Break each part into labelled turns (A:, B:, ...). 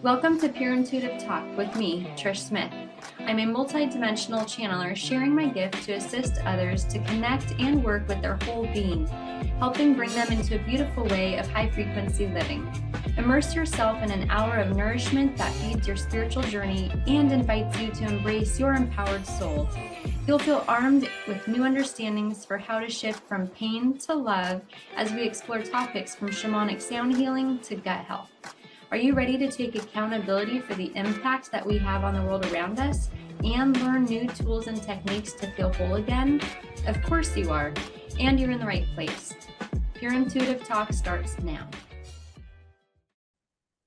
A: Welcome to Pure Intuitive Talk with me, Trish Smith. I'm a multi-dimensional channeler sharing my gift to assist others to connect and work with their whole being, helping bring them into a beautiful way of high-frequency living. Immerse yourself in an hour of nourishment that feeds your spiritual journey and invites you to embrace your empowered soul. You'll feel armed with new understandings for how to shift from pain to love as we explore topics from shamanic sound healing to gut health. Are you ready to take accountability for the impact that we have on the world around us and learn new tools and techniques to feel whole again? Of course you are, and you're in the right place. Pure Intuitive Talk starts now.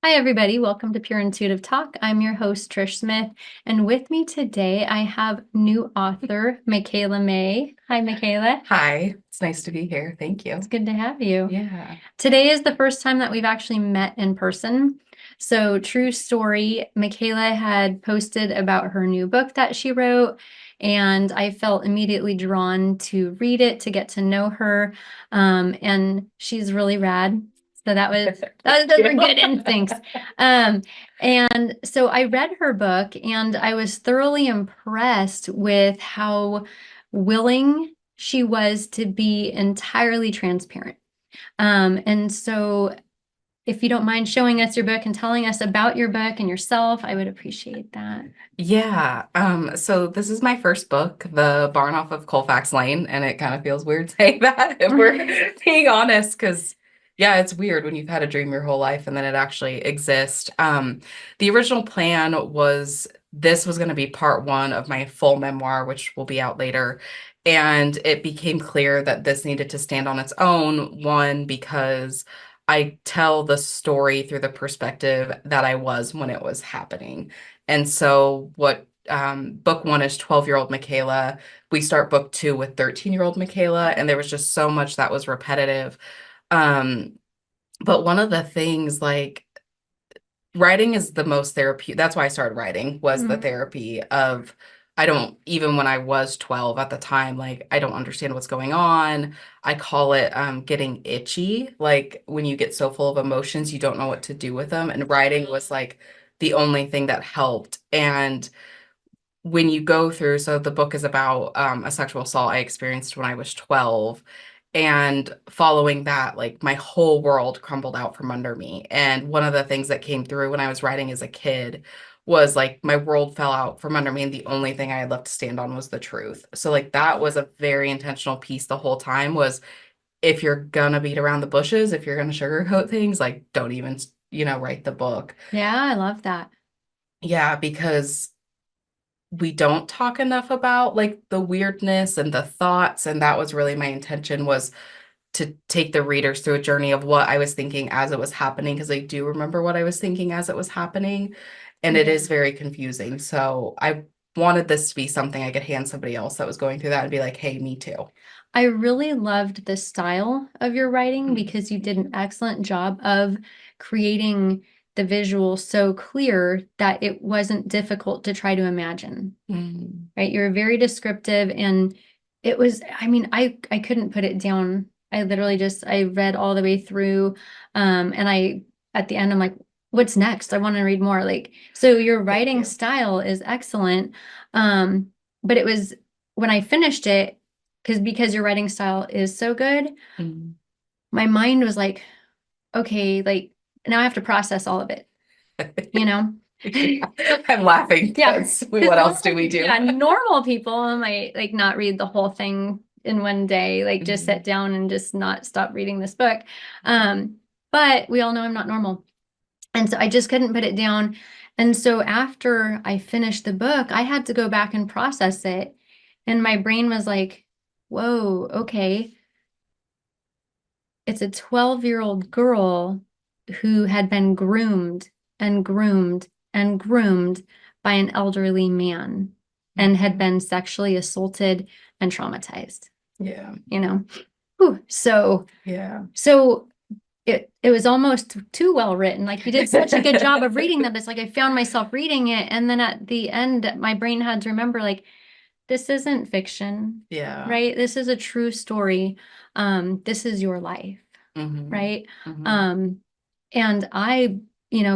A: Hi, everybody. Welcome to Pure Intuitive Talk. I'm your host, Trish Smith, and with me today, I have new author, Michaela May. Hi, Michaela.
B: Hi, it's nice to be here. Thank you.
A: It's good to have you.
B: Yeah.
A: Today is the first time that we've actually met in person. So, true story, Michaela had posted about her new book that she wrote, and I felt immediately drawn to read it, to get to know her. And she's really rad. So those were good instincts. And so I read her book and I was thoroughly impressed with how willing she was to be entirely transparent. And so if you don't mind showing us your book and telling us about your book and yourself, I would appreciate that.
B: Yeah. So this is my first book, The Barn Off of Colfax Lane, and it kind of feels weird saying that if we're being honest, because yeah, it's weird when you've had a dream your whole life and then it actually exists. The original plan was this was going to be part one of my full memoir, which will be out later. And it became clear that this needed to stand on its own, one, because I tell the story through the perspective that I was when it was happening. And so what book one is 12-year-old Michaela. We start book two with 13-year-old Michaela, and there was just so much that was repetitive. Um, but one of the things, like, writing is the most therapy. That's why I started writing, was the therapy of, I don't, even when I was 12 at the time, like, I don't understand what's going on. I call it getting itchy, like when you get so full of emotions, you don't know what to do with them. And writing was like the only thing that helped. And when you go through, so the book is about a sexual assault I experienced when I was 12. And following that, like, my whole world crumbled out from under me. And one of the things that came through when I was writing as a kid was like my world fell out from under me, and the only thing I had left to stand on was the truth. So like that was a very intentional piece the whole time, was if you're gonna beat around the bushes, if you're gonna sugarcoat things, like, don't even, write the book.
A: Yeah, I love that.
B: Yeah, because we don't talk enough about like the weirdness and the thoughts, and that was really my intention, was to take the readers through a journey of what I was thinking as it was happening, because I do remember what I was thinking as it was happening, and it is very confusing. So I wanted this to be something I could hand somebody else that was going through that and be like, hey, me too.
A: I really loved the style of your writing because you did an excellent job of creating the visual so clear that it wasn't difficult to try to imagine, right? You're very descriptive, and it was, I mean, I couldn't put it down. I literally just, I read all the way through, and at the end, I'm like, what's next? I want to read more. Like, so your writing style is excellent. But it was, when I finished it, because your writing style is so good, my mind was like, okay, like now I have to process all of it, you know?
B: I'm laughing
A: Yeah.
B: because what else do we do?
A: Yeah, normal people might like not read the whole thing in one day, like just sit down and just not stop reading this book. But we all know I'm not normal. And so I just couldn't put it down. And so after I finished the book, I had to go back and process it. And my brain was like, whoa, okay. It's a 12-year-old girl who had been groomed and groomed and groomed by an elderly man and had been sexually assaulted and traumatized.
B: Yeah.
A: You know? Whew. So
B: Yeah.
A: it was almost too well written. Like you did such a good job of reading that. It's like I found myself reading it. And then at the end, my brain had to remember, like, this isn't fiction.
B: Yeah.
A: Right? This is a true story. This is your life. Right? And I,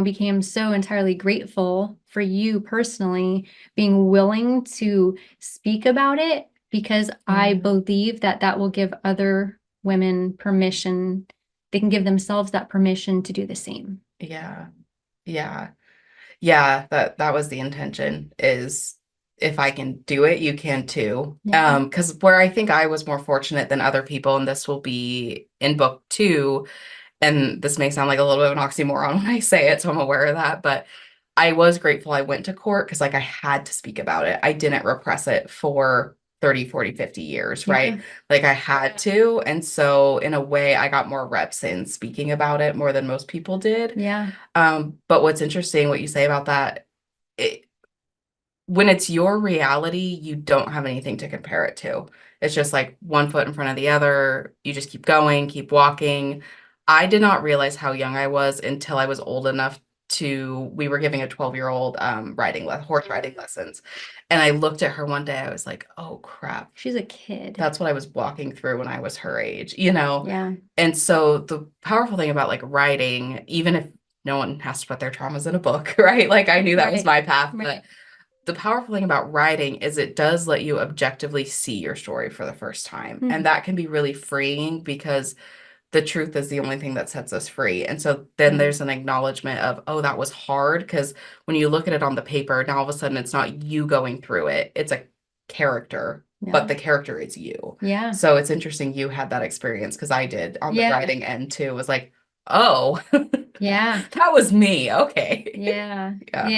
A: became so entirely grateful for you personally being willing to speak about it, because I believe that that will give other women permission. They can give themselves that permission to do the same.
B: Yeah. Yeah. Yeah, that was the intention, is if I can do it, you can too.
A: Yeah.
B: Because where I think I was more fortunate than other people, and this will be in book 2, and this may sound like a little bit of an oxymoron when I say it, so I'm aware of that, but I was grateful I went to court because like I had to speak about it. I didn't repress it for 30, 40, 50 years, right?
A: Yeah.
B: Like I had to. And so in a way, I got more reps in speaking about it more than most people did.
A: Yeah.
B: But what's interesting, what you say about that, it, when it's your reality, you don't have anything to compare it to. It's just like one foot in front of the other. You just keep going, keep walking. I did not realize how young I was until I was old enough we were giving a 12-year-old horse riding lessons. And I looked at her one day, I was like, oh crap.
A: She's a kid.
B: That's what I was walking through when I was her age, you know?
A: Yeah.
B: And so the powerful thing about like writing, even if no one has to put their traumas in a book, right? Like I knew that was my path, but the powerful thing about writing is it does let you objectively see your story for the first time. And that can be really freeing because the truth is the only thing that sets us free. And so then there's an acknowledgement of, oh, that was hard. Because when you look at it on the paper, now all of a sudden it's not you going through it, it's a character, but the character is you.
A: Yeah.
B: So it's interesting you had that experience, because I did on the writing end too. It was like, oh,
A: yeah,
B: that was me. Okay.
A: Yeah.
B: Yeah.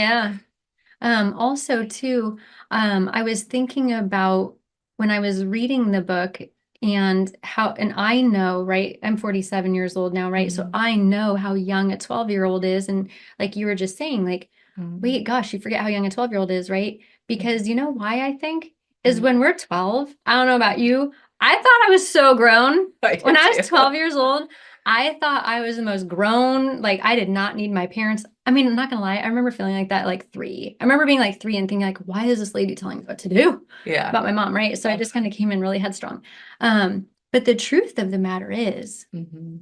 A: Yeah. Also too, I was thinking about when I was reading the book and I know, right? I'm 47 years old now, right? So I know how young a 12-year-old is. And like you were just saying, like, wait, gosh, you forget how young a 12-year-old is, right? Because you know why I think is when we're 12, I don't know about you, I thought I was so grown. When I was 12 years old, I thought I was the most grown. Like I did not need my parents. I mean, I'm not gonna lie. I remember feeling like that, like 3. I remember being like 3 and thinking like, why is this lady telling me what to do?
B: Yeah.
A: About my mom, right? So I just kind of came in really headstrong. But the truth of the matter is,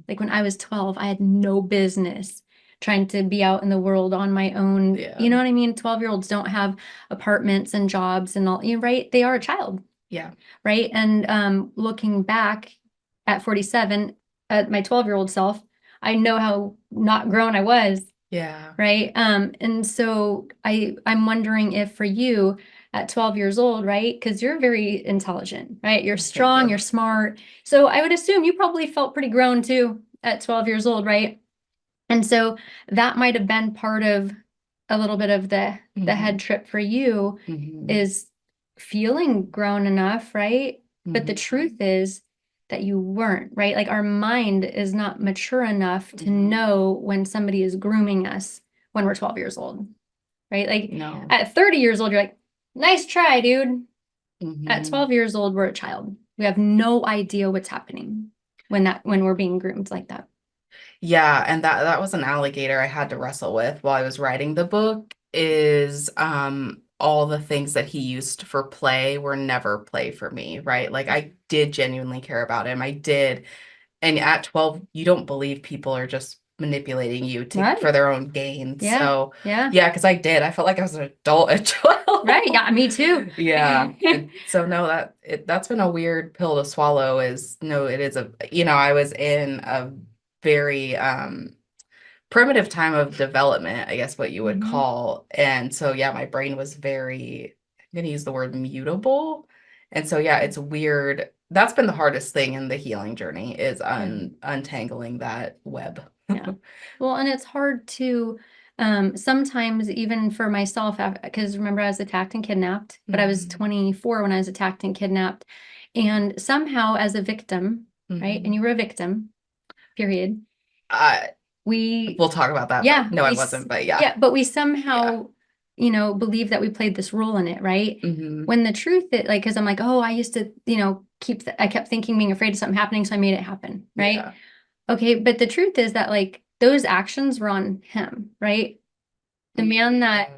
A: like when I was 12, I had no business trying to be out in the world on my own.
B: Yeah.
A: You know what I mean? 12-year-olds don't have apartments and jobs and all, right? They are a child.
B: Yeah.
A: Right. And looking back at 47, at my 12-year-old self, I know how not grown I was.
B: Yeah.
A: Right. And so I'm wondering if for you at 12 years old, right? Because you're very intelligent, right? You're strong, you're smart. So I would assume you probably felt pretty grown too at 12 years old, right? And so that might have been part of a little bit of the head trip for you, is feeling grown enough, right? But the truth is that you weren't, right? Like our mind is not mature enough to know when somebody is grooming us when we're 12 years old, right? Like at 30 years old, you're like, nice try, dude. At 12 years old, we're a child. We have no idea what's happening when we're being groomed like that.
B: Yeah, and that was an alligator I had to wrestle with while I was writing the book, is all the things that he used for play were never play for me, right? Like I did genuinely care about him. I did. And at 12, you don't believe people are just manipulating you for their own gain.
A: Yeah.
B: So
A: yeah,
B: because I did. I felt like I was an adult at 12.
A: Right. Yeah, me too.
B: Yeah. So no, that's been a weird pill to swallow. Is no, it is I was in a very primitive time of development, I guess what you would call. And so yeah, my brain was very, I'm gonna use the word mutable. And so yeah, it's weird. That's been the hardest thing in the healing journey, is untangling that web.
A: Yeah. Well, and it's hard to sometimes even for myself, because remember I was attacked and kidnapped, but I was 24 when I was attacked and kidnapped. And somehow as a victim, right? And you were a victim, period.
B: We'll talk about that.
A: Yeah.
B: No, I wasn't, but yeah.
A: Yeah, but we somehow, believe that we played this role in it, right? When the truth is, like, because I'm like, oh, I used to, I kept thinking, being afraid of something happening, so I made it happen, right?
B: Yeah.
A: Okay, but the truth is that like those actions were on him, right? The man that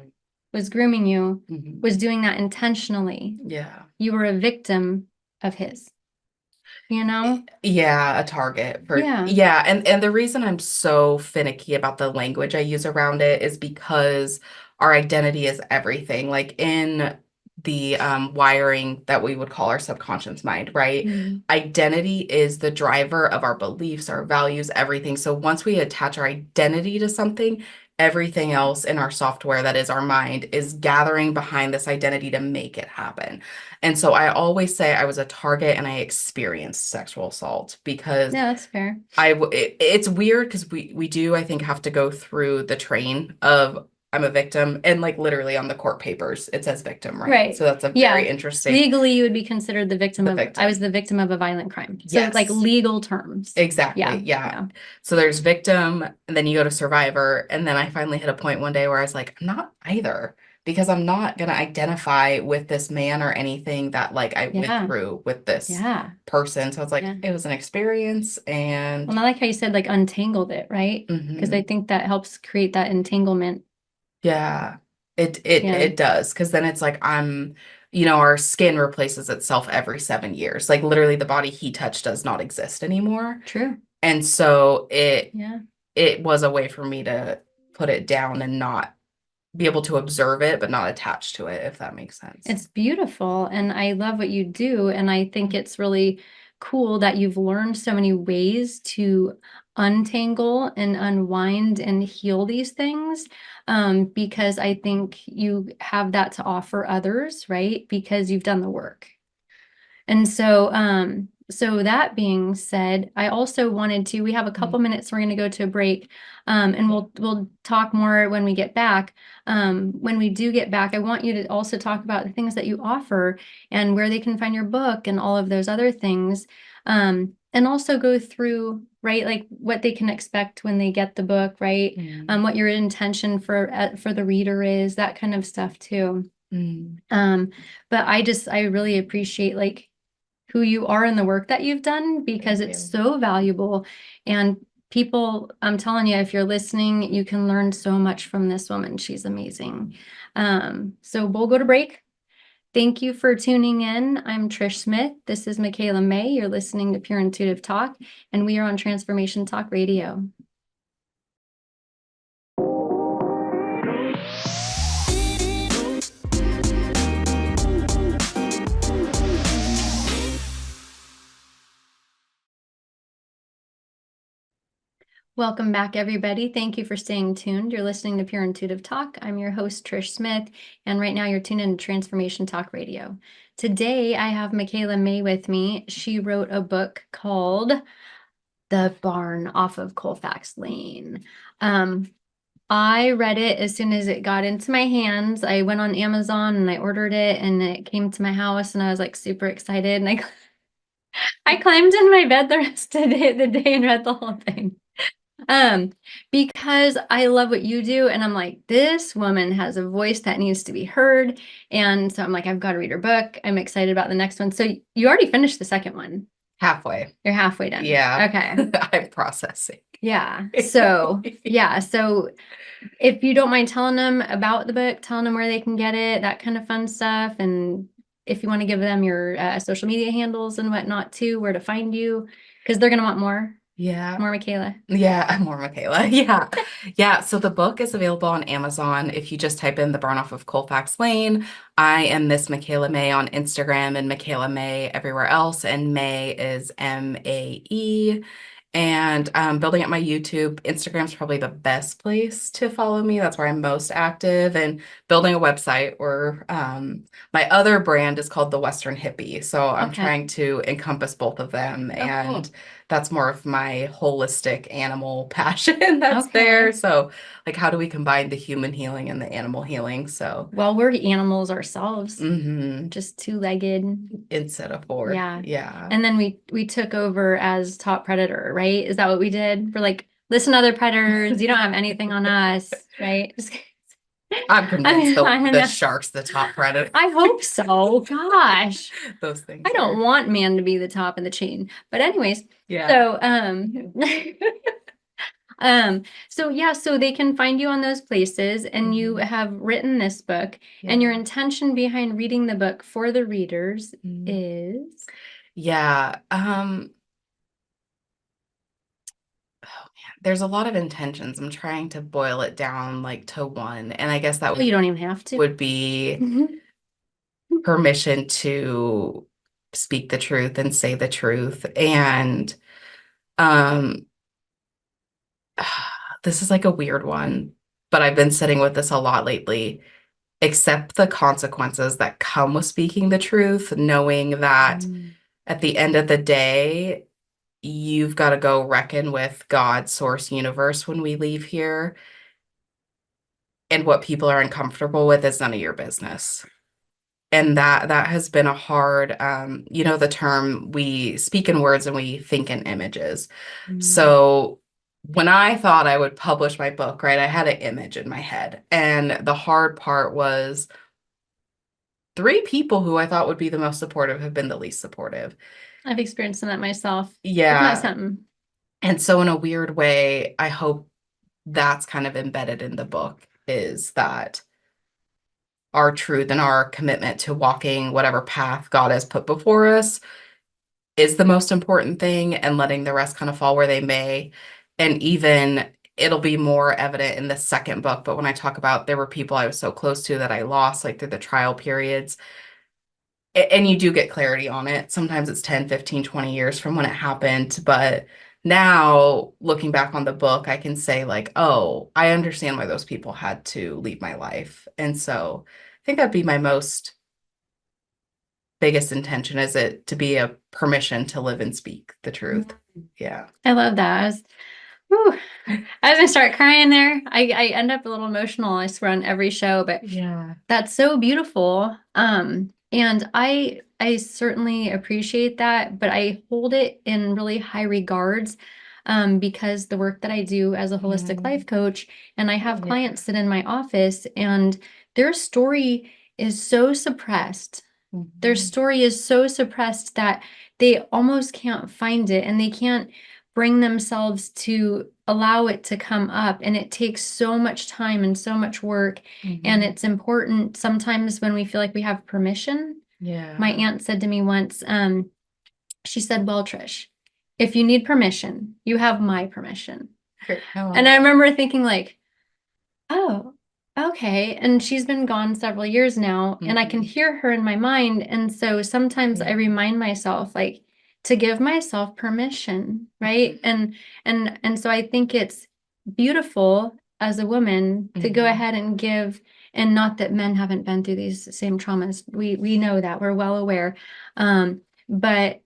A: was grooming you was doing that intentionally.
B: Yeah.
A: You were a victim of his. you know?
B: Yeah, a target for
A: Yeah.
B: yeah, and the reason I'm so finicky about the language I use around it is because our identity is everything. Like in the wiring that we would call our subconscious mind, right?
A: Mm.
B: Identity is the driver of our beliefs, our values, everything. So once we attach our identity to something, everything else in our software that is our mind is gathering behind this identity to make it happen. And so I always say I was a target and I experienced sexual assault because
A: Yeah, that's fair.
B: it's weird because we do I think have to go through the train of I'm a victim and like literally on the court papers it says victim, right?
A: Right.
B: So that's a
A: Yeah.
B: very interesting
A: Legally, you would be considered the victim
B: the
A: of, I was
B: victim.
A: the victim of a violent crime. So like
B: Yes.
A: legal terms.
B: Exactly.
A: Yeah.
B: Yeah.
A: Yeah.
B: So there's victim, and then you go to survivor, and then I finally hit a point one day where I was like, I'm not either, because I'm not gonna identify with this man or anything that like I went
A: Yeah.
B: through with this
A: Yeah.
B: person. So it's like
A: Yeah.
B: it was an experience, and
A: Well, I like how you said like untangled it, right? Because I
B: Mhm.
A: think that helps create that entanglement.
B: Yeah, it
A: Yeah.
B: it does, because then it's like our skin replaces itself every 7 years. Like literally, the body he touched does not exist anymore.
A: True.
B: And so
A: Yeah.
B: it was a way for me to put it down and not be able to observe it, but not attach to it, if that makes sense.
A: It's beautiful and I love what you do. And I think it's really cool that you've learned so many ways to untangle and unwind and heal these things. Because I think you have that to offer others, right? Because you've done the work. And so that being said, I also wanted to, we have a couple minutes, we're going to go to a break, and we'll talk more when we get back. When we do get back, I want you to also talk about the things that you offer and where they can find your book and all of those other things. And also go through, right, like what they can expect when they get the book, right?
B: Mm.
A: What your intention for the reader is, that kind of stuff too.
B: Mm.
A: But I really appreciate like who you are and the work that you've done because
B: Thank
A: it's
B: you.
A: so valuable. And people, I'm telling you, if you're listening, you can learn so much from this woman. She's amazing. So we'll go to break. Thank you for tuning in. I'm Trish Smith. This is Michaela May. You're listening to Pure Intuitive Talk, and we are on Transformation Talk Radio. Welcome back, everybody. Thank you for staying tuned. You're listening to Pure Intuitive Talk. I'm your host, Trish Smith, and right now you're tuned in to Transformation Talk Radio. Today, I have Michaela May with me. She wrote a book called The Barn Off of Colfax Lane. I read it as soon as it got into my hands. I went on Amazon and I ordered it, and it came to my house, and I was like super excited. And I climbed in my bed the rest of the day and read the whole thing. Because I love what you do, and I'm like, this woman has a voice that needs to be heard. And so I'm like, I've got to read her book. I'm excited about the next one. So you already finished the second one.
B: Halfway.
A: You're halfway done.
B: Yeah.
A: Okay.
B: I'm processing.
A: Yeah. So yeah. So if you don't mind telling them about the book, telling them where they can get it, that kind of fun stuff. And if you want to give them your social media handles and whatnot too, where to find you, because they're going to want more.
B: Yeah.
A: More Michaela.
B: Yeah, more Michaela. Yeah. Yeah. So the book is available on Amazon. If you just type in The Barn Off of Colfax Lane, I am Miss Michaela May on Instagram and Michaela May everywhere else. And May is MAE. And building up my YouTube. Instagram's probably the best place to follow me. That's where I'm most active. And building a website, or my other brand is called The Western Hippie. So I'm
A: Okay.
B: trying to encompass both of them.
A: Oh,
B: And
A: cool.
B: that's more of my holistic animal passion that's
A: Okay.
B: there. So like, how do we combine the human healing and the animal healing? So
A: Well, we're animals ourselves,
B: mhm,
A: just two-legged.
B: instead of four.
A: Yeah.
B: Yeah.
A: And then we took over as top predator, right? Is that what we did? We're like, listen, other predators, you don't have anything on us, right?
B: I'm convinced
A: I
B: the
A: know.
B: shark's the top predator.
A: I hope so. Gosh.
B: Those things
A: I don't
B: are.
A: want man to be the top of the chain. But anyways,
B: Yeah.
A: so so yeah, so they can find you on those places, and you
B: Mhm.
A: have written this book, and your
B: Yeah.
A: intention behind reading the book for the readers
B: Mhm.
A: is
B: Yeah. There's a lot of intentions. I'm trying to boil it down like to one. And I guess that
A: Oh, you don't even have to.
B: would be permission to speak the truth and say the truth. And um this is like a weird one, but I've been sitting with this a lot lately. Accept the consequences that come with speaking the truth, knowing that
A: Mm.
B: at the end of the day, you've got to go reckon with God, source, universe when we leave here. And what people are uncomfortable with is none of your business. And that has been a hard, the term we speak in words and we think in images.
A: Mm.
B: So when I thought I would publish my book, right, I had an image in my head. And the hard part was three people who I thought would be the most supportive have been the least supportive.
A: I've experienced that myself. Isn't that
B: Yeah.
A: something?
B: And so in a weird way, I hope that's kind of embedded in the book is that our truth and our commitment to walking whatever path God has put before us is the most important thing and letting the rest kind of fall where they may. And even it'll be more evident in the second book. But when I talk about there were people I was so close to that I lost like through the trial periods, and you do get clarity on it. Sometimes it's 10, 15, 20 years from when it happened. But now looking back on the book, I can say, like, oh, I understand why those people had to leave my life. And so I think that'd be my most biggest intention is it to be a permission to live and speak the truth. Yeah.
A: I love that. Whew, I was gonna start crying there. I end up a little emotional, I swear, on every show, but
B: Yeah.
A: that's so beautiful. And I certainly appreciate that, but I hold it in really high regards, because the work that I do as a holistic life coach, and I have clients sit in my office and their story is so suppressed. Their story is so suppressed that they almost can't find it and they can't bring themselves to allow it to come up. And it takes so much time and so much work. And it's important sometimes when we feel like we have permission.
B: Yeah.
A: My aunt said to me once, she said, well, Trish, if you need permission, you have my permission. And I remember thinking like, oh, okay. And she's been gone several years now, and I can hear her in my mind. And so sometimes I remind myself like to give myself permission, right? And so I think it's beautiful as a woman to go ahead and give, and not that men haven't been through these same traumas. We know that. We're well aware. But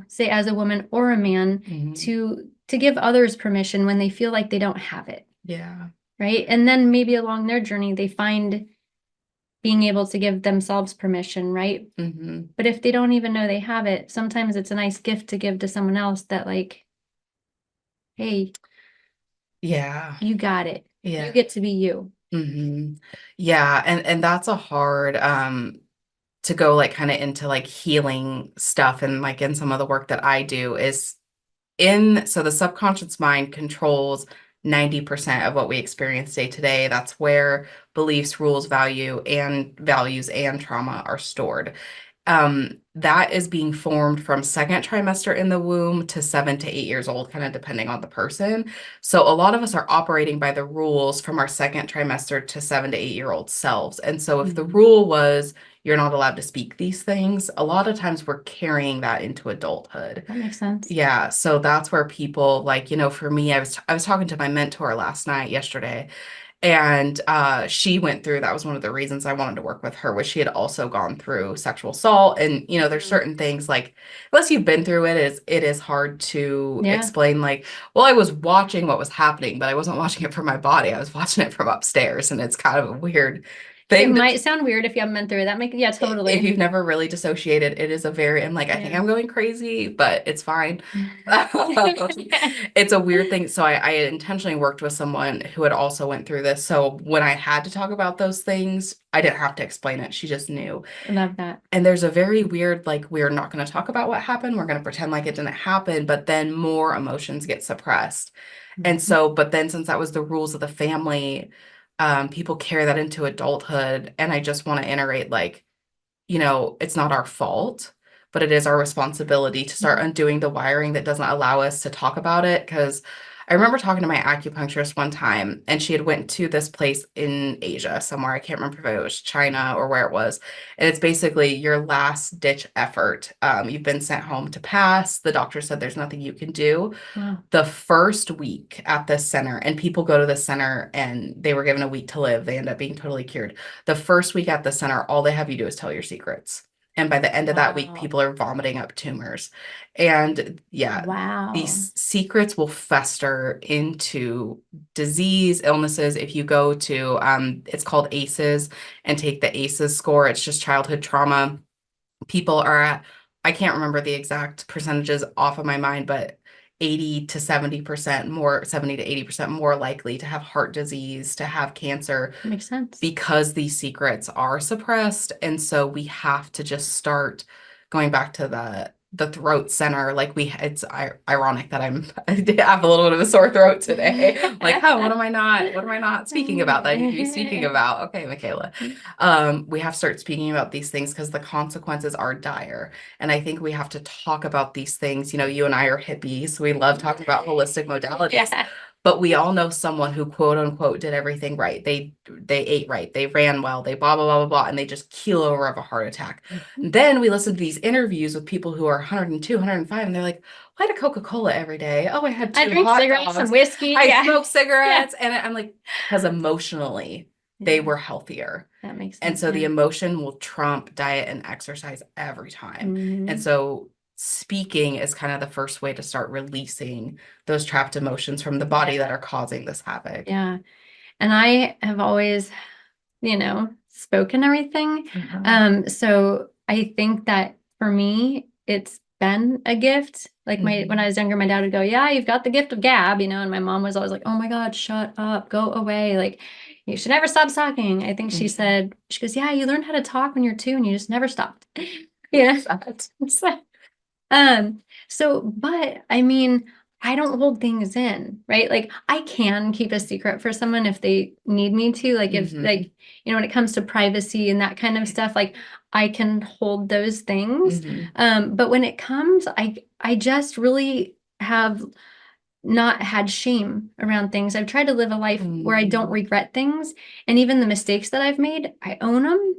A: say as a woman or a man to give others permission when they feel like they don't have it.
B: Yeah.
A: Right. And then maybe along their journey, they find being able to give themselves permission. Right. But if they don't even know they have it, sometimes it's a nice gift to give to someone else that, like, hey,
B: Yeah.
A: you got it.
B: Yeah.
A: You get to be you.
B: Yeah. And that's a hard, to go like kind of into like healing stuff and like in some of the work that I do is so the subconscious mind controls 90% of what we experience day to day. That's where beliefs, rules, values and trauma are stored. That is being formed from second trimester in the womb to 7 to 8 years old, kind of depending on the person. So a lot of us are operating by the rules from our second trimester to 7 to 8 year old selves. And so if the rule was you're not allowed to speak these things, a lot of times we're carrying that into adulthood.
A: That makes sense.
B: Yeah, so that's where people like, for me, I was talking to my mentor yesterday, and she went through, that was one of the reasons I wanted to work with her, was she had also gone through sexual assault. And, there's certain things like, unless you've been through it is hard to explain, like, well, I was watching what was happening, but I wasn't watching it from my body. I was watching it from upstairs. And it's kind of a weird thing.
A: It might sound weird if you haven't been through it. Yeah, totally.
B: If you've never really dissociated, it is I'm like, I think I'm going crazy, but it's fine. It's a weird thing. So I intentionally worked with someone who had also went through this. So when I had to talk about those things, I didn't have to explain it. She just knew.
A: I love that.
B: And there's a very weird, like, we're not going to talk about what happened. We're going to pretend like it didn't happen, but then more emotions get suppressed. And so, but then since that was the rules of the family, people carry that into adulthood. And I just want to iterate, like, it's not our fault, but it is our responsibility to start undoing the wiring that doesn't allow us to talk about it. Because I remember talking to my acupuncturist one time, and she had went to this place in Asia somewhere. I can't remember if it was China or where it was. And it's basically your last ditch effort. You've been sent home to pass. The doctor said there's nothing you can do.
A: Wow.
B: The first week at this center, and people go to the center and they were given a week to live. They end up being totally cured. The first week at the center, all they have you do is tell your secrets. And by the end of that week, people are vomiting up tumors. And yeah,
A: Wow.
B: these secrets will fester into disease, illnesses. If you go to, it's called ACEs, and take the ACEs score, it's just childhood trauma. People are at, I can't remember the exact percentages off of my mind, but 80 to 70% more, 70 to 80% more likely to have heart disease, to have cancer.
A: Makes sense.
B: Because these secrets are suppressed. And so we have to just start going back to the throat center. Like it's ironic that I have a little bit of a sore throat today. Like, what am I not speaking about that I need to be speaking about? Okay, Michaela. We have to start speaking about these things because the consequences are dire. And I think we have to talk about these things. You know, you and I are hippies. We love talking about holistic modalities.
A: Yeah.
B: But we all know someone who quote unquote did everything right. They ate right, they ran well, they blah blah blah blah blah, and they just keel over of a heart attack. Then we listen to these interviews with people who are 102, 105, and they're like, I had a Coca-Cola every day. Oh, I had
A: I
B: two
A: drink
B: hot
A: cigarettes
B: dogs.
A: and whiskey.
B: I smoke cigarettes. And I'm like, because emotionally they
A: Yeah.
B: were healthier.
A: That makes sense.
B: And so the emotion will trump diet and exercise every time.
A: Mhm.
B: And so speaking is kind of the first way to start releasing those trapped emotions from the body that are causing this havoc.
A: Yeah. And I have always, spoken everything. So I think that for me, it's been a gift. Like when I was younger, my dad would go, yeah, you've got the gift of gab, and my mom was always like, oh my God, shut up, go away. Like, you should never stop talking. I think she goes, yeah, you learned how to talk when you're 2 and you just never stopped. But I mean, I don't hold things in, right? Like, I can keep a secret for someone if they need me to, like if like, when it comes to privacy and that kind of stuff, like I can hold those things. But when it comes, I just really have not had shame around things. I've tried to live a life where I don't regret things. And even the mistakes that I've made, I own them.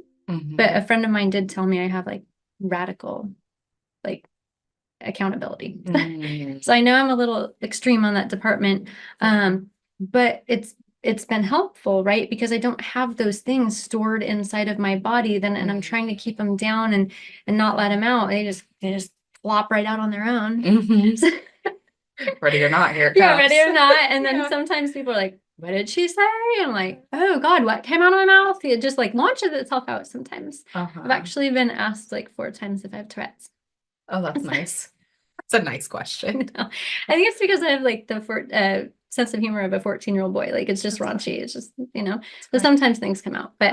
A: But a friend of mine did tell me I have like radical, like, accountability. So I know I'm a little extreme on that department. But it's been helpful, right? Because I don't have those things stored inside of my body then, and I'm trying to keep them down and not let them out. They just flop right out on their own.
B: Ready or not, here it
A: Yeah,
B: comes.
A: ready or not. And then sometimes people are like, what did she say? And I'm like, oh God, what came out of my mouth? It just like launches itself out sometimes. I've actually been asked like 4 times if I have Tourette's.
B: Oh, that's nice. That's a nice question.
A: I think it's because I have like the sense of humor of a 14-year-old boy. Like, it's just raunchy. It's just, so sometimes things come out. But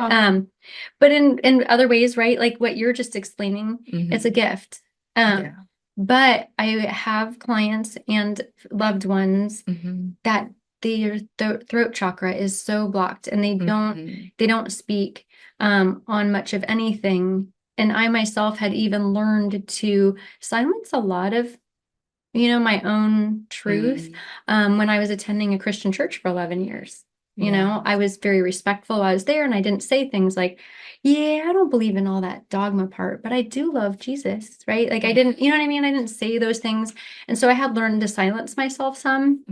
A: but in other ways, right? Like what you're just explaining, it's a gift. But I have clients and loved ones that their throat chakra is so blocked and they don't speak on much of anything. And I myself had even learned to silence a lot of, my own truth when I was attending a Christian church for 11 years. I was very respectful. I was there and I didn't say things like, yeah, I don't believe in all that dogma part, but I do love Jesus, right? Like I didn't, you know what I mean? I didn't say those things. And so I had learned to silence myself some.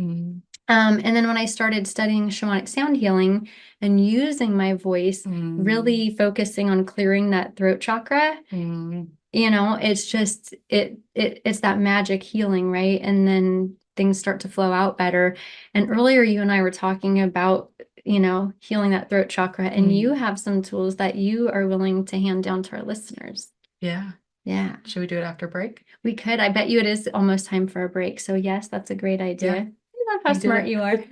A: And then when I started studying shamanic sound healing and using my voice, really focusing on clearing that throat chakra, it's just, it's that magic healing, right? And then things start to flow out better. And earlier you and I were talking about, healing that throat chakra, and you have some tools that you are willing to hand down to our listeners.
B: Yeah. Should we do it after break?
A: We could. I bet you it is almost time for a break. So yes, that's a great idea.
B: Yeah.
A: I love how smart you are.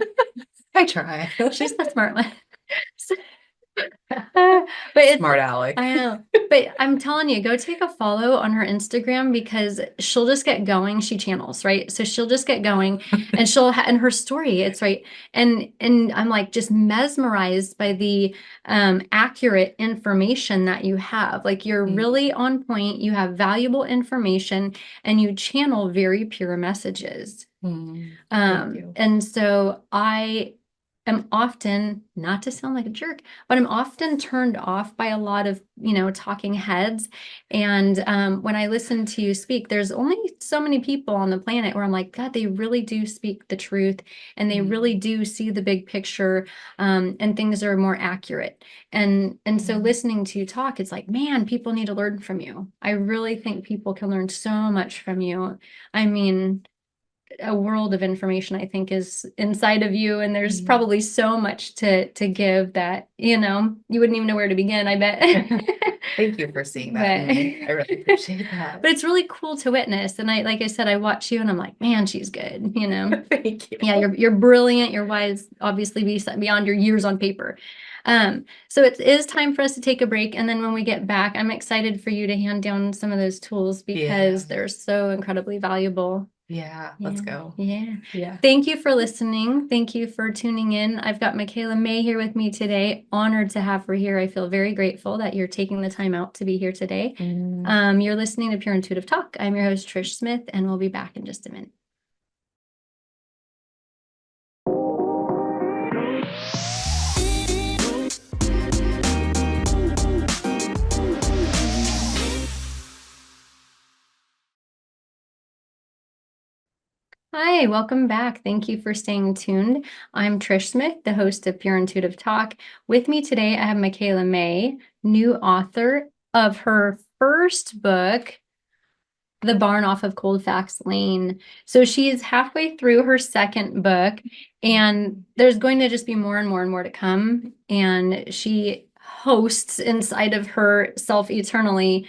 B: I try.
A: She's the smart one. But it's,
B: Smart Alec.
A: I know. But I'm telling you, go take a follow on her Instagram because she'll just get going. She channels, right? So she'll just get going and and her story, it's right. And I'm like just mesmerized by the accurate information that you have. Like you're really on point, you have valuable information, and you channel very pure messages.
B: Thank you.
A: And so I am often, not to sound like a jerk, but I'm often turned off by a lot of, talking heads. And when I listen to you speak, there's only so many people on the planet where I'm like, God, they really do speak the truth and they really do see the big picture, and things are more accurate. And so listening to you talk, it's like, man, people need to learn from you. I really think people can learn so much from you. I mean, a world of information I think is inside of you, and there's probably so much to give that you wouldn't even know where to begin, I bet.
B: Thank you for seeing that in me. I really appreciate that.
A: But it's really cool to witness, and like I said, I watch you and I'm like, man, she's good.
B: Thank you.
A: Yeah, you're brilliant, you're wise, obviously beyond your years on paper. So it is time for us to take a break, and then when we get back, I'm excited for you to hand down some of those tools because they're so incredibly valuable.
B: Yeah, let's go.
A: Yeah. Thank you for listening. Thank you for tuning in. I've got Michaela May here with me today. Honored to have her here. I feel very grateful that you're taking the time out to be here today. You're listening to Pure Intuitive Talk. I'm your host, Trish Smith, and we'll be back in just a minute. Hi, welcome back. Thank you for staying tuned. I'm Trish Smith, the host of Pure Intuitive Talk. With me today, I have Michaela May, new author of her first book, The Barn Off of Colfax Lane. So she is halfway through her second book, and there's going to just be more and more and more to come. And she hosts inside of herself eternally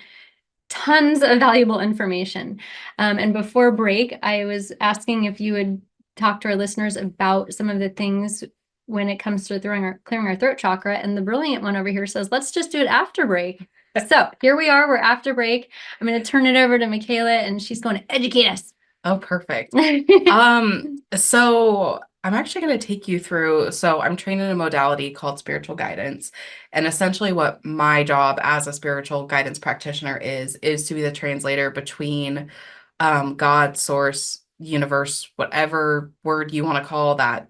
A: tons of valuable information. And before break, I was asking if you would talk to our listeners about some of the things when it comes to clearing our throat chakra. And the brilliant one over here says, let's just do it after break. So here we are, we're after break. I'm going to turn it over to Michaela and she's going to educate us.
B: Oh, perfect. So I'm actually going to take you through, so I'm trained in a modality called spiritual guidance. And essentially what my job as a spiritual guidance practitioner is to be the translator between God, source, universe, whatever word you want to call that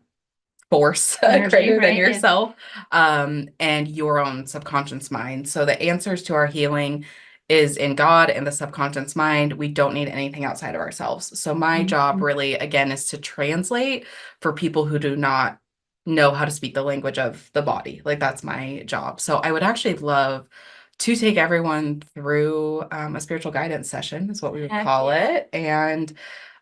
B: force greater than yourself, and your own subconscious mind. So the answers to our healing is in God and the subconscious mind. We don't need anything outside of ourselves. So my job really, again, is to translate for people who do not know how to speak the language of the body. Like that's my job. So I would actually love to take everyone through a spiritual guidance session is what we would call it. And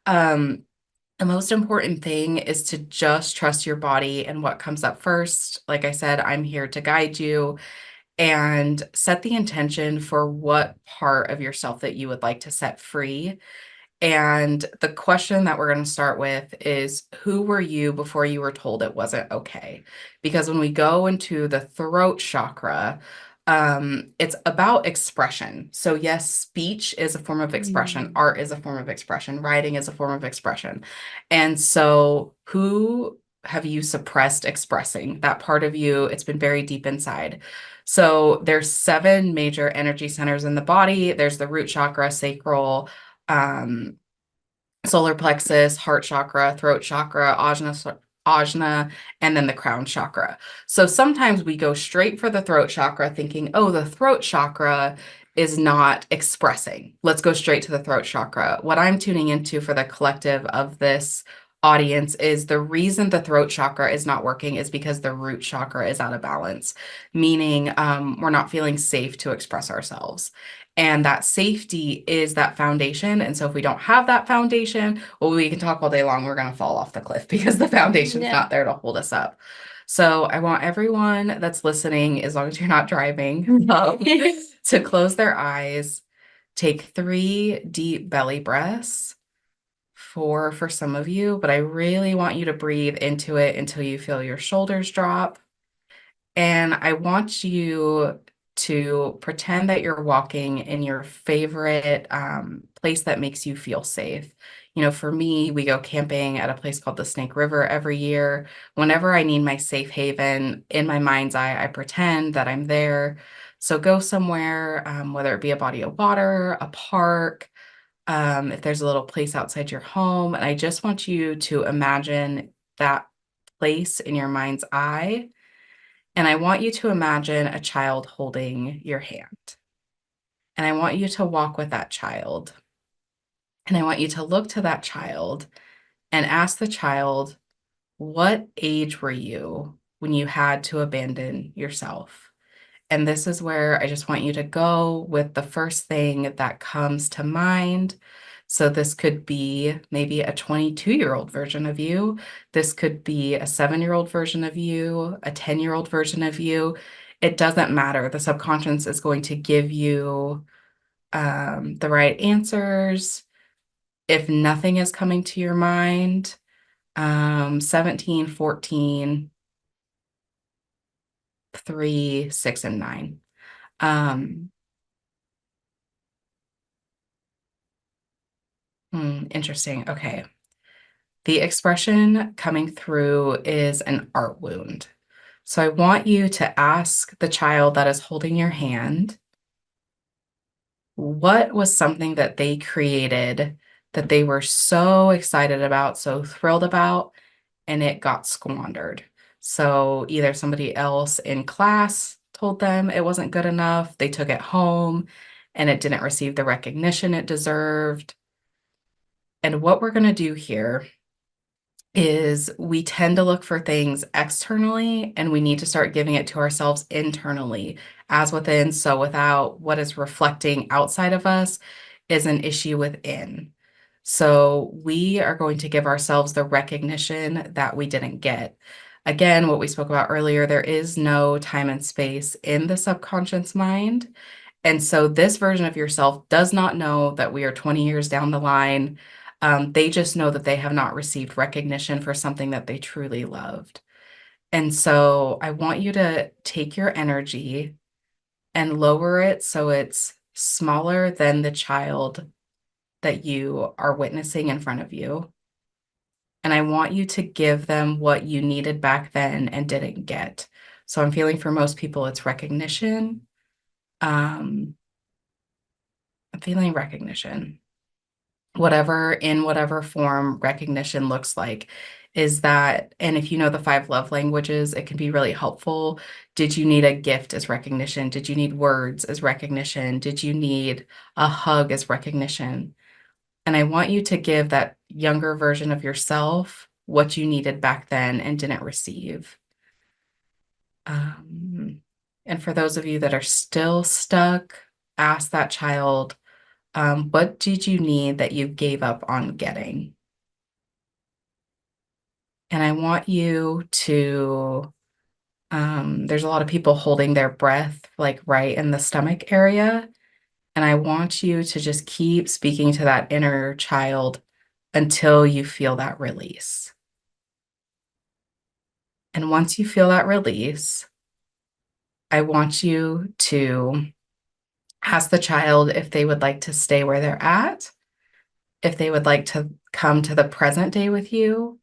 B: the most important thing is to just trust your body and what comes up first. Like I said, I'm here to guide you and set the intention for what part of yourself that you would like to set free. And the question that we're going to start with is, who were you before you were told it wasn't okay? Because when we go into the throat chakra, it's about expression. So yes, speech is a form of expression. Art is a form of expression. Writing is a form of expression. And so who have you suppressed expressing? That part of you, it's been very deep inside. So there's 7 major energy centers in the body. There's the root chakra, sacral, solar plexus, heart chakra, throat chakra, ajna, and then the crown chakra. So sometimes we go straight for the throat chakra thinking, oh, the throat chakra is not expressing. Let's go straight to the throat chakra. What I'm tuning into for the collective of this audience is the reason the throat chakra is not working is because the root chakra is out of balance, meaning we're not feeling safe to express ourselves. And that safety is that foundation. And so if we don't have that foundation, well, we can talk all day long, we're going to fall off the cliff because the foundation's not there to hold us up. So I want everyone that's listening, as long as you're not driving, to close their eyes, take 3 deep belly breaths, 4 for some of you, but I really want you to breathe into it until you feel your shoulders drop. And I want you to pretend that you're walking in your favorite place that makes you feel safe. For me, we go camping at a place called the Snake River every year. Whenever I need my safe haven, in my mind's eye, I pretend that I'm there. So go somewhere, whether it be a body of water, a park, if there's a little place outside your home. And I just want you to imagine that place in your mind's eye. And I want you to imagine a child holding your hand. And I want you to walk with that child. And I want you to look to that child and ask the child, what age were you when you had to abandon yourself? And this is where I just want you to go with the first thing that comes to mind. So this could be maybe a 22-year-old version of you. This could be a 7-year-old version of you, a 10-year-old version of you. It doesn't matter. The subconscious is going to give you the right answers. If nothing is coming to your mind, 17, 14, 3, 6, and 9. Um, Interesting. Okay. The expression coming through is an art wound. So I want you to ask the child that is holding your hand, what was something that they created that they were so excited about, so thrilled about, and it got squandered. So either somebody else in class told them it wasn't good enough, they took it home, and it didn't receive the recognition it deserved. And what we're going to do here is we tend to look for things externally and we need to start giving it to ourselves internally. As within, so without. What is reflecting outside of us is an issue within. So we are going to give ourselves the recognition that we didn't get. Again, what we spoke about earlier, there is no time and space in the subconscious mind. And so this version of yourself does not know that we are 20 years down the line. They just know that they have not received recognition for something that they truly loved. And so I want you to take your energy and lower it so it's smaller than the child that you are witnessing in front of you. And I want you to give them what you needed back then and didn't get. So I'm feeling for most people, it's recognition. I'm feeling recognition. Whatever form recognition looks like is that, and if you know the 5 love languages, it can be really helpful. Did you need a gift as recognition? Did you need words as recognition? Did you need a hug as recognition? And I want you to give that younger version of yourself what you needed back then and didn't receive. Um, and for those of you that are still stuck, ask that child, what did you need that you gave up on getting? And I want you to, there's a lot of people holding their breath like right in the stomach area. And I want you to just keep speaking to that inner child until you feel that release. And once you feel that release, I want you to ask the child if they would like to stay where they're at, if they would like to come to the present day with you.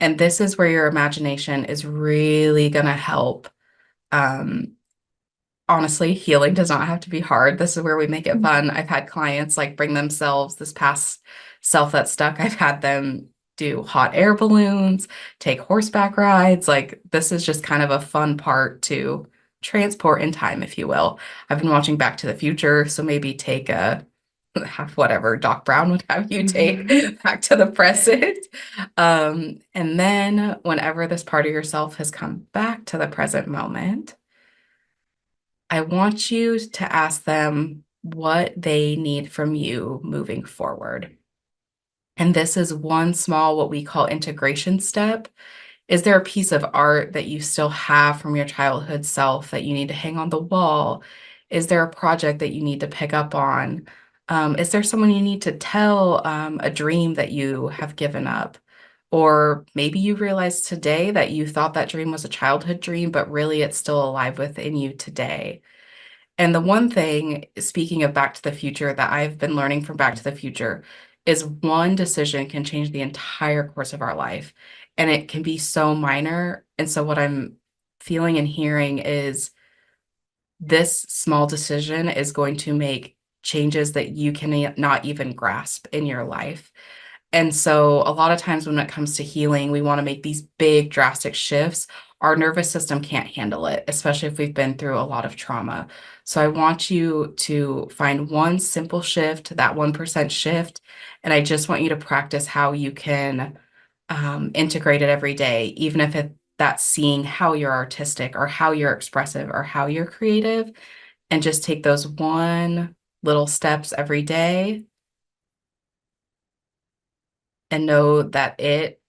B: And this is where your imagination is really going to help. Honestly, healing does not have to be hard. This is where we make it fun. I've had clients like bring themselves, this past self that's stuck. I've had them do hot air balloons, take horseback rides. Like this is just kind of a fun part to transport in time, if you will. I've been watching Back to the Future, so maybe take a whatever Doc Brown would have you take back to the present. And then whenever this part of yourself has come back to the present moment, I want you to ask them what they need from you moving forward. And this is one small, what we call integration step. Is there a piece of art that you still have from your childhood self that you need to hang on the wall? Is there a project that you need to pick up on? Is there someone you need to tell a dream that you have given up? Or maybe you realize today that you thought that dream was a childhood dream, but really it's still alive within you today. And the one thing, speaking of Back to the Future, that I've been learning from Back to the Future is one decision can change the entire course of our life. And it can be so minor. And so, what I'm feeling and hearing is this small decision is going to make changes that you can not even grasp in your life. And so, a lot of times when it comes to healing, we want to make these big, drastic shifts. Our nervous system can't handle it, especially if we've been through a lot of trauma. So, I want you to find one simple shift, that 1% shift. And I just want you to practice how you can integrate it every day, even if that's seeing how you're artistic or how you're expressive or how you're creative, and just take those one little steps every day and know that it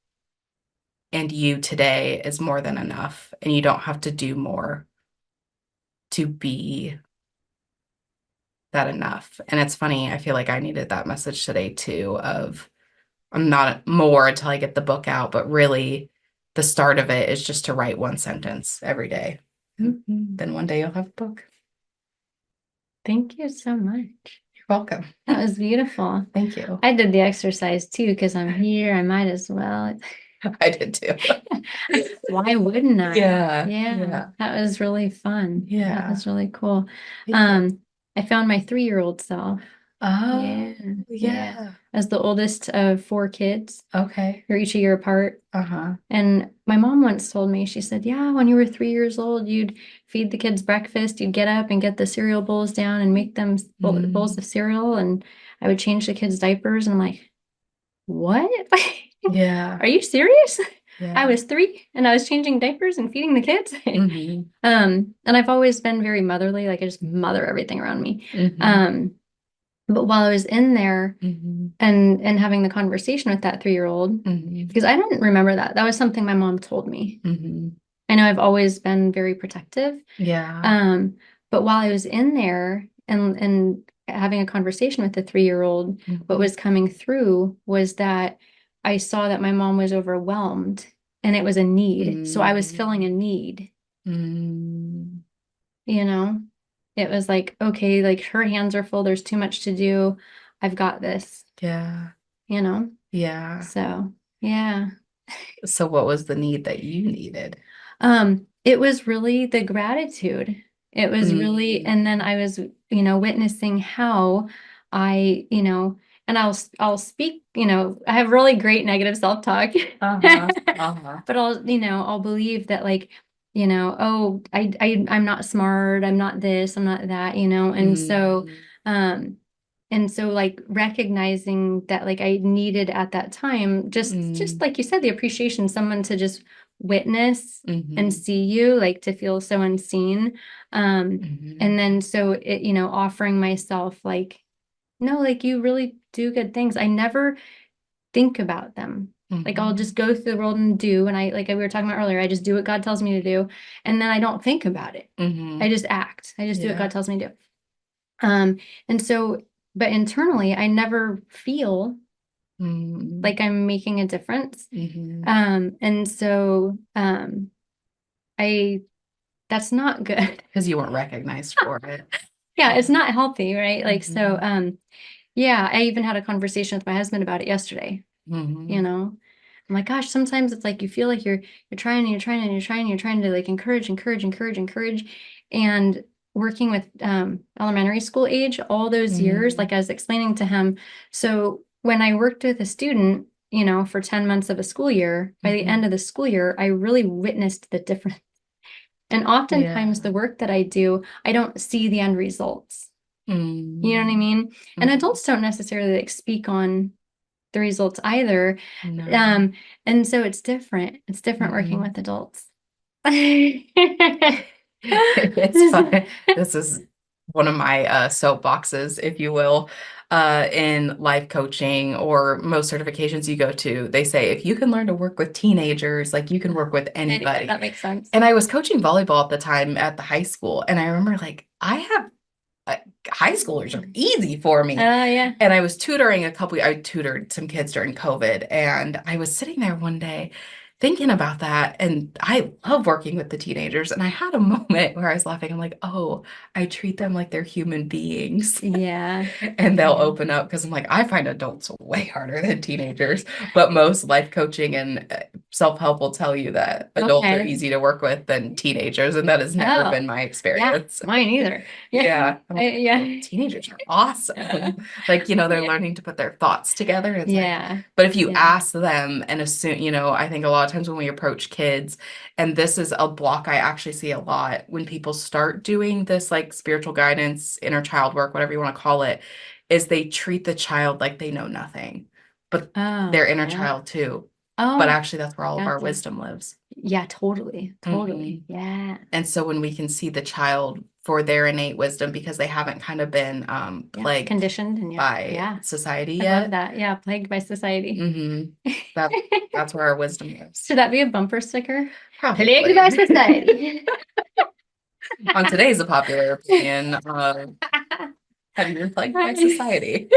B: and you today is more than enough, and you don't have to do more to be that enough. And it's funny, I feel like I needed that message today too, of I'm not more until I get the book out, but really the start of it is just to write one sentence every day. Then one day you'll have a book.
A: Thank you so much.
B: You're welcome.
A: That was beautiful.
B: Thank you.
A: I did the exercise too because I'm here. I might as well.
B: I did too.
A: Why wouldn't I?
B: Yeah.
A: Yeah. That was really fun.
B: Yeah.
A: That was really cool.
B: Thank you.
A: I found my 3-year-old self.
B: Oh,
A: Yeah.
B: yeah.
A: As the oldest of 4 kids.
B: Okay.
A: We're each a year apart.
B: Uh-huh.
A: And my mom once told me, she said, yeah, when you were 3 years old, you'd feed the kids breakfast. You'd get up and get the cereal bowls down and make them bowls of cereal. And I would change the kids' diapers. And I'm like, what?
B: Yeah.
A: Are you serious?
B: Yeah.
A: I was 3 and I was changing diapers and feeding the kids. And I've always been very motherly. Like I just mother everything around me. But while I was in there and having the conversation with that 3-year-old, because I didn't remember that. That was something my mom told me. I know I've always been very protective.
B: Yeah.
A: But while I was in there and having a conversation with the 3-year-old, what was coming through was that I saw that my mom was overwhelmed and it was a need. So I was filling a need. You know, it was like, okay, like her hands are full. There's too much to do. I've got this.
B: Yeah.
A: You know?
B: Yeah.
A: So, yeah.
B: So what was the need that you needed?
A: It was really the gratitude. It was really, and then I was, witnessing how I, and I'll speak, I have really great negative self-talk. But I'll believe that like, oh, I'm not smart, I'm not this, I'm not that, and so like recognizing that like I needed at that time, just like you said, the appreciation, someone to just witness and see you, like to feel so unseen. And then so it, offering myself like, no, like you really do good things. I never think about them. Like I'll just go through the world and do, and I like we were talking about earlier, I just do what God tells me to do, and then I don't think about it. I just act. I just do what God tells me to do. And so, but internally, I never feel like I'm making a difference. And so, that's not good.
B: Because you weren't recognized for it.
A: Yeah, it's not healthy, right? Like, so, yeah, I even had a conversation with my husband about it yesterday. I'm like, gosh, sometimes it's like you feel like you're trying and you're trying and you're trying and you're trying to like encourage. And working with elementary school age all those years, like I was explaining to him. So when I worked with a student, for 10 months of a school year, by the end of the school year, I really witnessed the difference. And oftentimes the work that I do, I don't see the end results. You know what I mean? And adults don't necessarily like speak on the results either.
B: No.
A: And so it's different. It's different working with adults.
B: It's fun. This is one of my soapboxes, if you will, in life coaching or most certifications you go to. They say if you can learn to work with teenagers, like you can work with anybody.
A: That makes sense.
B: And I was coaching volleyball at the time at the high school, and I remember like I have high schoolers are easy for me.
C: Yeah.
B: And I was tutoring I tutored some kids during COVID, and I was sitting there one day thinking about that. And I love working with the teenagers. And I had a moment where I was laughing. I'm like, oh, I treat them like they're human beings.
C: Yeah.
B: And they'll open up because I'm like, I find adults way harder than teenagers. But most life coaching and self-help will tell you that adults are easy to work with than teenagers. And that has never been my experience.
C: Yeah, mine either.
B: Yeah.
C: Yeah.
B: Teenagers are awesome. Like, they're learning to put their thoughts together. It's
C: Yeah.
B: But if you ask them and assume, I think a lot of times when we approach kids, and this is a block I actually see a lot when people start doing this like spiritual guidance, inner child work, whatever you want to call it, is they treat the child like they know nothing, but their inner child too. But actually that's where all of our wisdom lives.
C: Yeah, totally. Yeah.
B: And so when we can see the child for their innate wisdom, because they haven't kind of been plagued,
C: conditioned and
B: by society
C: I
B: yet.
C: love that. Yeah, plagued by society.
B: That's where our wisdom lives.
C: Should that be a bumper sticker?
B: Probably.
C: Plagued by society.
B: On today's a popular opinion, have you been plagued by society?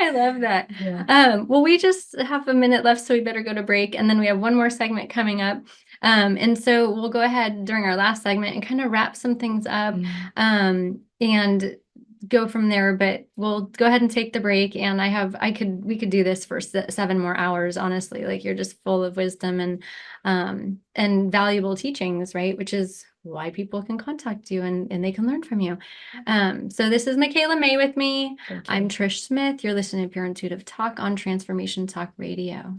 C: I love that.
B: Yeah.
C: Well, we just have a minute left, so we better go to break. And then we have one more segment coming up. And so we'll go ahead during our last segment and kind of wrap some things up and go from there. But we'll go ahead and take the break. And we could do this for 7 more hours, honestly. Like, you're just full of wisdom and valuable teachings, right? Which is why people can contact you and they can learn from you. So this is Michaela May with me. I'm Trish Smith. You're listening to Pure Intuitive Talk on Transformation Talk Radio.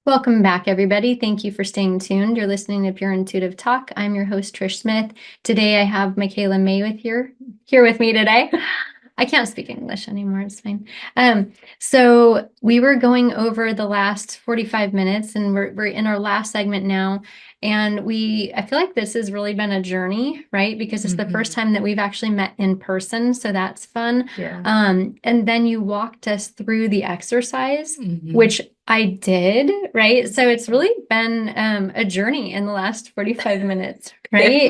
C: Welcome back, everybody. Thank you for staying tuned. You're listening to Pure Intuitive Talk. I'm your host, Trish Smith. Today, I have Michaela May here with me today. I can't speak English anymore. It's fine. So we were going over the last 45 minutes, and we're in our last segment now. And I feel like this has really been a journey, right? Because it's the first time that we've actually met in person. So that's fun.
B: Yeah.
C: And then you walked us through the exercise, which I did, right? So it's really been a journey in the last 45 minutes, right?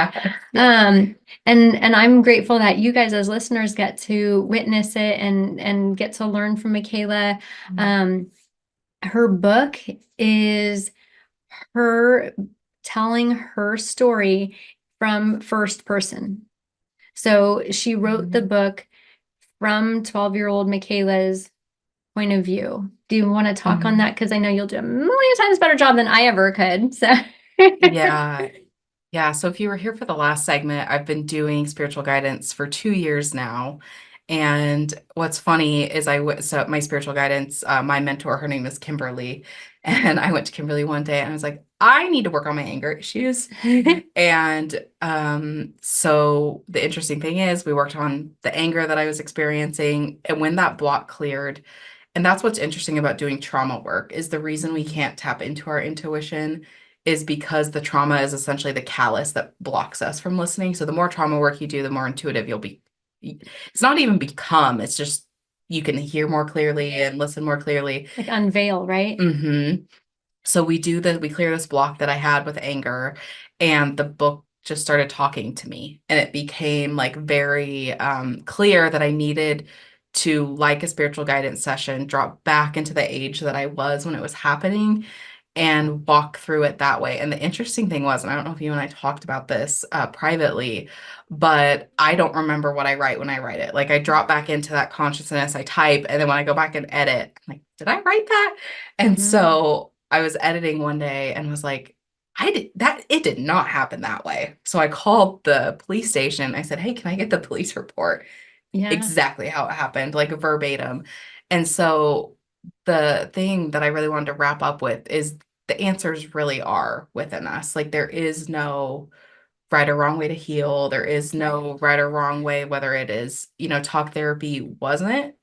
C: And I'm grateful that you guys as listeners get to witness it and get to learn from Michaela. Her book is her telling her story from first person. So she wrote the book from 12-year-old Michaela's point of view. Do you want to talk on that? Because I know you'll do a million times better job than I ever could. So
B: Yeah. So if you were here for the last segment, I've been doing spiritual guidance for 2 years now. And what's funny is so my spiritual guidance, my mentor, her name is Kimberly. And I went to Kimberly one day and I was like, I need to work on my anger issues. And so the interesting thing is we worked on the anger that I was experiencing. And when that block cleared, and that's what's interesting about doing trauma work, is the reason we can't tap into our intuition is because the trauma is essentially the callus that blocks us from listening. So the more trauma work you do, the more intuitive you'll be. It's not even become, it's just you can hear more clearly and listen more clearly.
C: Like unveil, right?
B: So we clear this block that I had with anger, and the book just started talking to me, and it became like very clear that I needed to, like a spiritual guidance session, drop back into the age that I was when it was happening and walk through it that way. And the interesting thing was, and I don't know if you and I talked about this privately, but I don't remember what I write when I write it. Like, I drop back into that consciousness, I type, and then when I go back and edit, I'm like, did I write that? And so I was editing one day and was like, it did not happen that way. So I called the police station. I said, hey, can I get the police report?
C: Yeah.
B: Exactly how it happened, like verbatim. And so the thing that I really wanted to wrap up with is the answers really are within us. Like, there is no right or wrong way to heal. There is no right or wrong way, whether it is, talk therapy wasn't.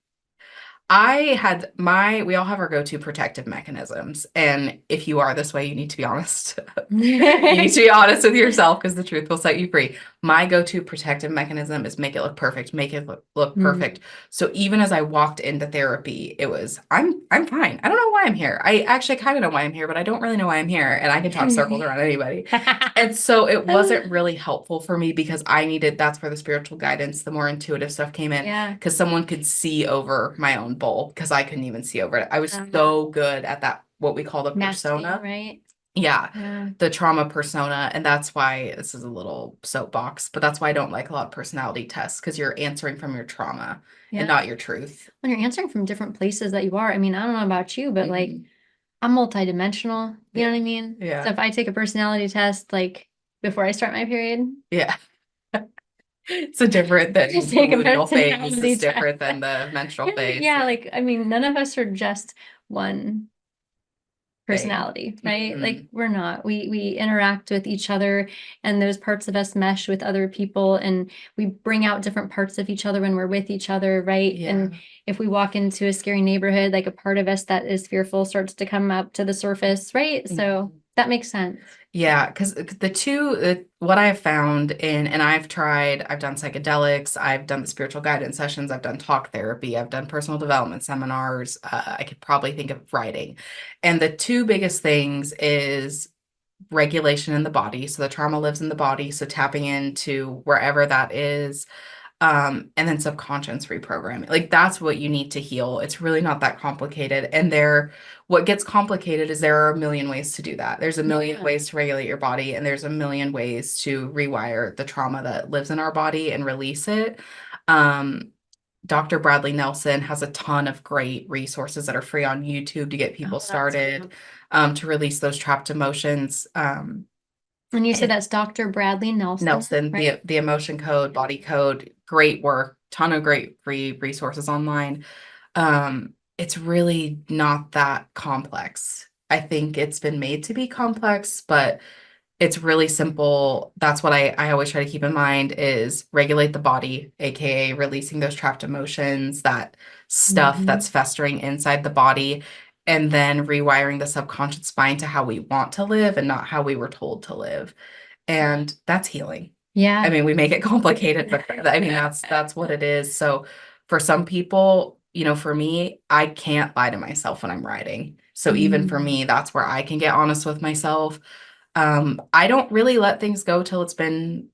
B: We all have our go-to protective mechanisms. And if you are this way, you need to be honest. You need to be honest with yourself, because the truth will set you free. my go-to protective mechanism is make it look perfect, make it look
C: Mm.
B: perfect. So even as I walked into therapy, it was, I'm fine. I don't know why I'm here. I actually kind of know why I'm here, but I don't really know why I'm here. And I can talk circles around anybody. And so it wasn't really helpful for me because that's where the spiritual guidance, the more intuitive stuff came in.
C: Yeah.
B: Because someone could see over my own bowl because I couldn't even see over it. I was so good at that, what we call the
C: Masking,
B: persona.
C: right?
B: Yeah, the trauma persona. And that's why this is a little soapbox, but that's why I don't like a lot of personality tests because you're answering from your trauma and not your truth.
C: When you're answering from different places that you are, I mean, I don't know about you, but like I'm multidimensional, you know what I mean?
B: Yeah.
C: So if I take a personality test, like before I start my period,
B: Yeah. So different than
C: Just
B: the
C: take a
B: luteal phase.
C: personality
B: It's different
C: test.
B: than the menstrual phase.
C: yeah, like I mean, none of us are just one
B: Thing.
C: personality, right?
B: Mhm.
C: Like we're not. We interact with each other, and those parts of us mesh with other people, and we bring out different parts of each other when we're with each other, right?
B: Yeah.
C: And if we walk into a scary neighborhood, like a part of us that is fearful starts to come up to the surface, right? So that makes sense.
B: Yeah, because the two, what I have found and I've done psychedelics, I've done the spiritual guidance sessions, I've done talk therapy, I've done personal development seminars, I could probably think of writing. And the two biggest things is regulation in the body. So the trauma lives in the body. So tapping into wherever that is. And then subconscious reprogramming. Like that's what you need to heal. It's really not that complicated. And what gets complicated is there are a million ways to do that. There's a million ways to regulate your body, and there's a million ways to rewire the trauma that lives in our body and release it. Dr. Bradley Nelson has a ton of great resources that are free on YouTube to get people started, to release those trapped emotions.
C: And you said that's Dr. Bradley Nelson, right?
B: the emotion code, body code, great work, ton of great free resources online. It's really not that complex. I think it's been made to be complex, but it's really simple. That's what I always try to keep in mind is regulate the body, aka releasing those trapped emotions, that stuff that's festering inside the body, and then rewiring the subconscious mind to how we want to live and not how we were told to live. And that's healing.
C: Yeah.
B: I mean, we make it complicated, but I mean, that's what it is. So for some people, for me, I can't lie to myself when I'm writing. So even for me, that's where I can get honest with myself. I don't really let things go till it's been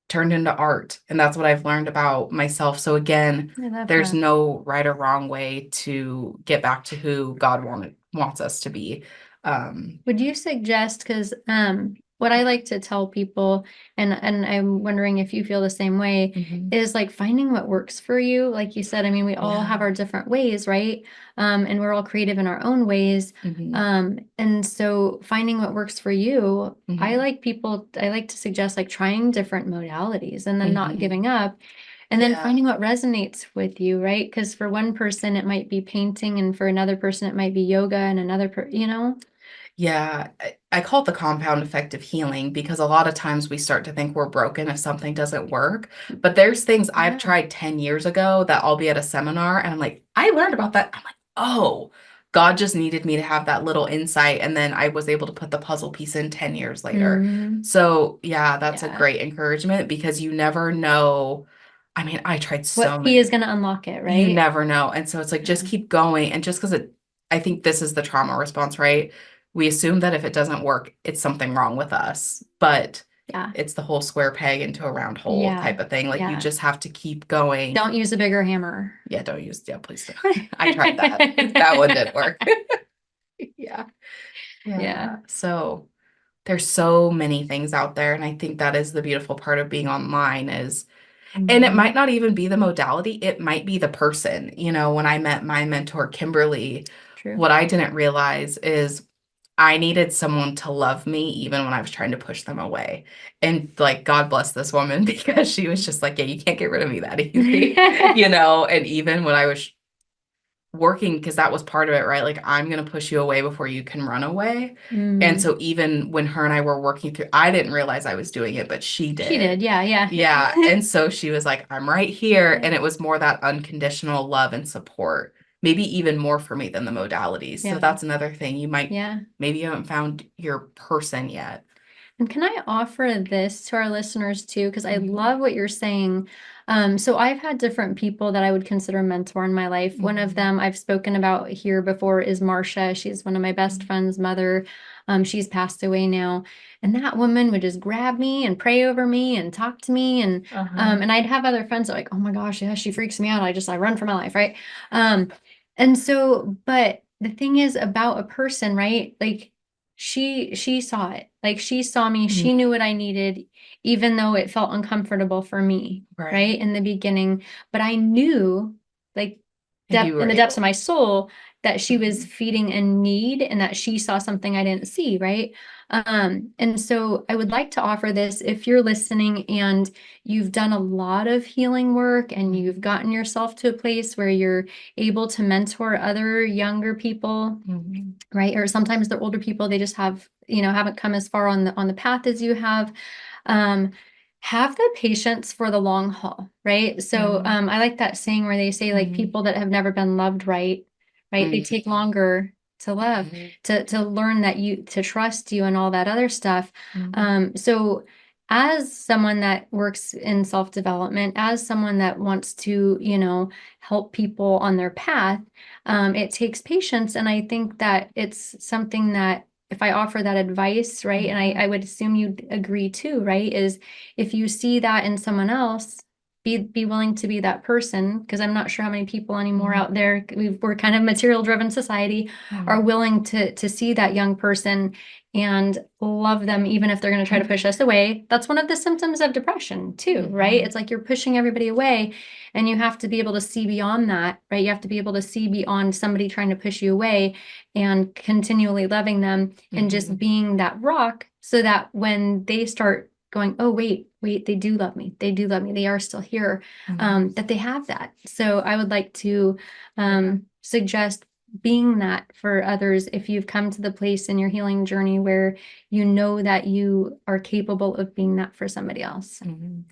B: turned into art. And that's what I've learned about myself. So again, there's no right or wrong way to get back to who God wants us to be.
C: Would you suggest, because what I like to tell people, and I'm wondering if you feel the same way, is like finding what works for you. Like you said, I mean, we all have our different ways, right? And we're all creative in our own ways. And so finding what works for you, I like to suggest like trying different modalities and then not giving up. And then finding what resonates with you, right? Because for one person, it might be painting, and for another person, it might be yoga, and another,
B: Yeah, I call it the compound effect of healing because a lot of times we start to think we're broken if something doesn't work. But there's things I've tried 10 years ago that I'll be at a seminar and I'm like, I learned about that. I'm like, oh, God just needed me to have that little insight. And then I was able to put the puzzle piece in 10 years later. So yeah, that's a great encouragement because you never know. I mean, I tried so
C: what he is going to unlock it, right?
B: You never know. And so it's like, just keep going. And just because I think this is the trauma response, right? We assume that if it doesn't work, it's something wrong with us, but it's the whole square peg into a round hole type of thing. Like you just have to keep going.
C: Don't use a bigger hammer.
B: Yeah, please don't. I tried that. That one didn't work. Yeah. So there's so many things out there. And I think that is the beautiful part of being online is, and it might not even be the modality. It might be the person. When I met my mentor, Kimberly, what I didn't realize is I needed someone to love me even when I was trying to push them away. And like, God bless this woman because she was just like, yeah, you can't get rid of me that easy, and even when I was working, because that was part of it, right? Like, I'm going to push you away before you can run away. And so even when her and I were working through, I didn't realize I was doing it, but she did.
C: She did. Yeah.
B: Yeah. And so she was like, I'm right here. And it was more that unconditional love and support, maybe even more for me than the modalities. So that's another thing. You might, maybe you haven't found your person yet.
C: And can I offer this to our listeners too? Because I
B: Mhm.
C: love what you're saying. So I've had different people that I would consider a mentor in my life. One of
B: Mhm.
C: them I've spoken about here before is Marcia. She's one of my best
B: Mhm.
C: friend's mother. She's passed away now. And that woman would just grab me and pray over me and talk to me. And I'd have other friends that are like, oh my gosh, yeah, she freaks me out. I run for my life, right? And so, but the thing is about a person, right? Like she saw it. Like she saw me,
B: Mhm.
C: she knew what I needed, even though it felt uncomfortable for me, right?
B: Right.
C: In the beginning. But I knew, like
B: And you
C: in
B: were
C: the depths
B: able.
C: of my soul, that she was
B: Mhm.
C: feeding a need and that she saw something I didn't see, right? And so I would like to offer this if you're listening and you've done a lot of healing work and you've gotten yourself to a place where you're able to mentor other younger people,
B: Mhm.
C: right? Or sometimes they're older people, they just have, haven't come as far on the path as you have. Um, have the patience for the long haul, right? So
B: Mhm.
C: I like that saying where they say like
B: Mhm.
C: people that have never been loved right, they
B: Mhm.
C: take longer to love,
B: Mhm.
C: to learn that to trust you and all that other stuff.
B: Mhm.
C: So as someone that works in self-development, as someone that wants to, help people on their path, it takes patience. And I think that it's something that if I offer that advice, right, and I would assume you'd agree too, right, is if you see that in someone else, be willing to be that person, because I'm not sure how many people anymore out there, we're kind of material driven society, are
B: Mhm.
C: willing to see that young person and love them, even if they're going to try to push us away. That's one of the symptoms of depression too, right?
B: Mhm.
C: It's like you're pushing everybody away, and you have to be able to see beyond that, right? You have to be able to see beyond somebody trying to push you away and continually loving them and just
B: Mhm.
C: being that rock, so that when they start going, oh, wait, they do love me. They do love me. They are still here,
B: Mhm.
C: that they have that. So I would like to
B: Yeah.
C: suggest being that for others if you've come to the place in your healing journey where you know that you are capable of being that for somebody else.
B: Mhm.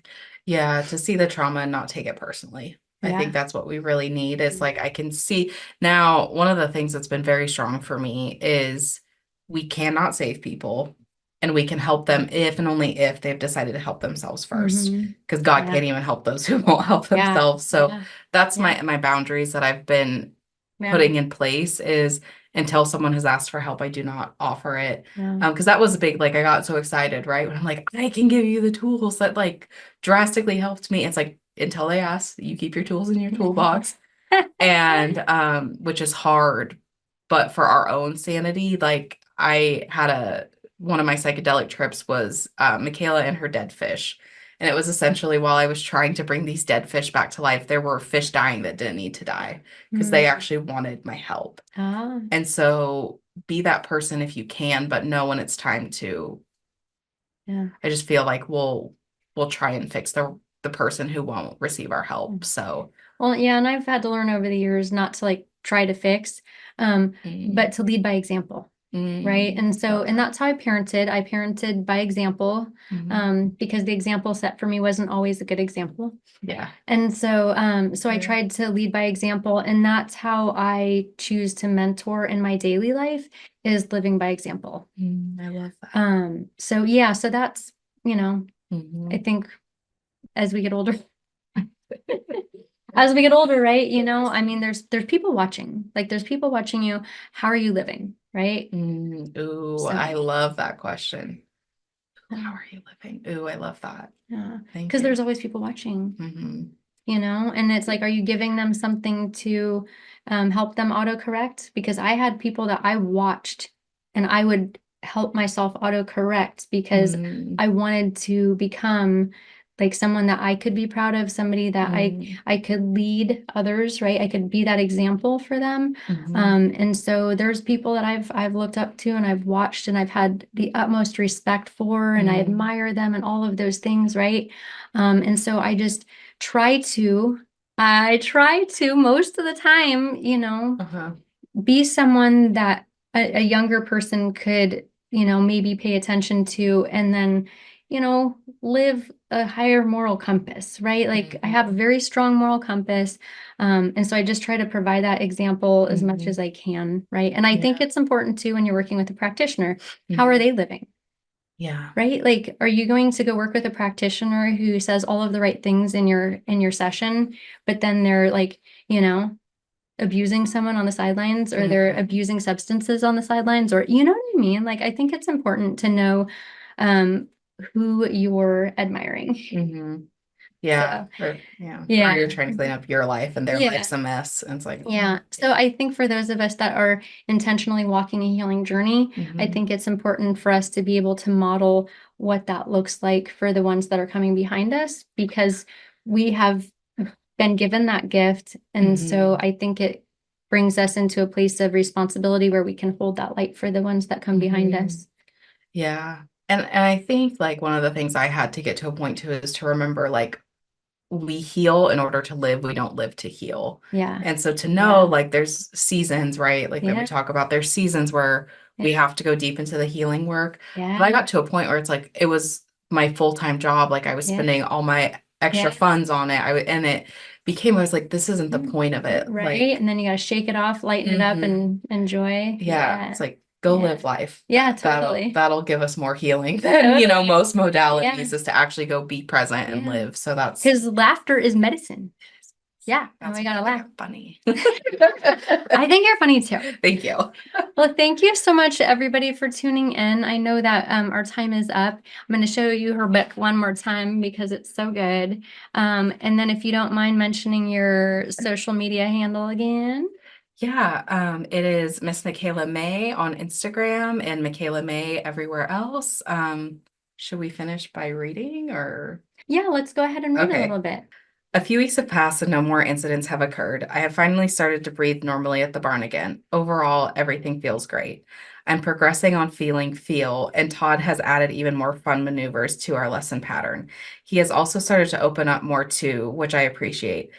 B: Yeah, to see the trauma and not take it personally. I think
C: Yeah.
B: that's what we really need is like I can see now one of the things that's been very strong for me is we cannot save people and we can help them if and only if they've decided to help themselves first
C: Mhm.
B: because God
C: Yeah.
B: can't even help those who won't help
C: Yeah.
B: themselves. So
C: Yeah.
B: that's
C: Yeah.
B: my boundaries that I've been
C: Yeah.
B: putting in place is until someone has asked for help, I do not offer it.
C: Yeah.
B: Because that was a big, like, I got so excited, right? When I'm like, I can give you the tools that like drastically helped me. It's like until they ask, you keep your tools in your toolbox. And which is hard, but for our own sanity, like I had one of my psychedelic trips was Michaela and her dead fish. And it was essentially while I was trying to bring these dead fish back to life, there were fish dying that didn't need to die because they actually wanted my help.
C: Ah,
B: And so be that person if you can, but know when it's time to.
C: yeah.
B: I just feel like we'll try and fix the person who won't receive our help. So
C: Well, yeah, and I've had to learn over the years not to like try to fix, but to lead by example, right? And so,
B: love
C: and
B: that.
C: that's how I parented. I parented by example, because the example set for me wasn't always a good example.
B: Yeah.
C: And so, so I
B: Yeah.
C: tried to lead by example, and that's how I choose to mentor in my daily life, is living by example.
B: I love that.
C: So yeah, so that's, I
B: Mhm.
C: think as we get older, as we get older, right? I mean, there's people watching. Like there's people watching you. How are you living, right?
B: Ooh,
C: So
B: I love that question. How
C: yeah,
B: are you living? Ooh, I love that.
C: yeah.
B: Thank
C: Because
B: you.
C: there's always people watching,
B: Hmm.
C: and it's like, are you giving them something to help them autocorrect? Because I had people that I watched and I would help myself autocorrect because I wanted to become like someone that I could be proud of, somebody that I could lead others, right? I could be that example for them. And so there's people that I've looked up to and I've watched and I've had the utmost respect for, and I admire them and all of those things, right? And so I try to most of the time,
B: Uh-huh.
C: be someone that a younger person could, maybe pay attention to, and then, live a higher moral compass, right? Like I have a very strong moral compass. And so I just try to provide that example as much as I can, right? And I think it's important too when you're working with a practitioner, how are they living?
B: Yeah.
C: Right? Like, are you going to go work with a practitioner who says all of the right things in your session, but then they're like, abusing someone on the sidelines, or they're abusing substances on the sidelines, or you know what I mean? Like, I think it's important to know who you're admiring.
B: Mm-hmm. Yeah.
C: So,
B: Or you're trying to
C: yeah.
B: clean up your life and their
C: Yeah.
B: life's a mess. And it's like,
C: Yeah. So I think for those of us that are intentionally walking a healing journey, I
B: Mhm.
C: think it's important for us to be able to model what that looks like for the ones that are coming behind us, because we have been given that gift. And so I think it brings us into a place of responsibility where we can hold that light for the ones that come behind us.
B: Yeah. And I think like one of the things I had to get to a point to is to remember, like, we heal in order to live. We don't live to heal.
C: Yeah.
B: And so to know, like, there's seasons, right? Like that we
C: Yeah.
B: talk about, there's seasons where we have to go deep into the healing work.
C: Yeah.
B: But I got to a point where it's like, it was my full-time job. Like I was spending all my extra funds on it. And it became, I was like, this isn't the point of it.
C: Right.
B: Like,
C: And then you got to shake it off, lighten it up, and enjoy.
B: It's like, go live life.
C: Yeah, totally.
B: That'll give us more healing than, most modalities
C: Yeah.
B: is to actually go be present and live. So that's
C: because laughter is medicine. Yeah.
B: That's
C: we gotta laugh.
B: funny.
C: I think you're funny too.
B: Thank you.
C: Well, thank you so much, everybody, for tuning in. I know that our time is up. I'm going to show you her book one more time because it's so good. And then if you don't mind mentioning your social media handle again.
B: Yeah, it is Miss Michaela May on Instagram and Michaela May everywhere else. Should we finish by reading or?
C: Yeah, let's go ahead and read a
B: Okay.
C: little bit.
B: A few weeks have passed and no more incidents have occurred. I have finally started to breathe normally at the barn again. Overall, everything feels great. I'm progressing on feeling feel, and Todd has added even more fun maneuvers to our lesson pattern. He has also started to open up more too, which I appreciate.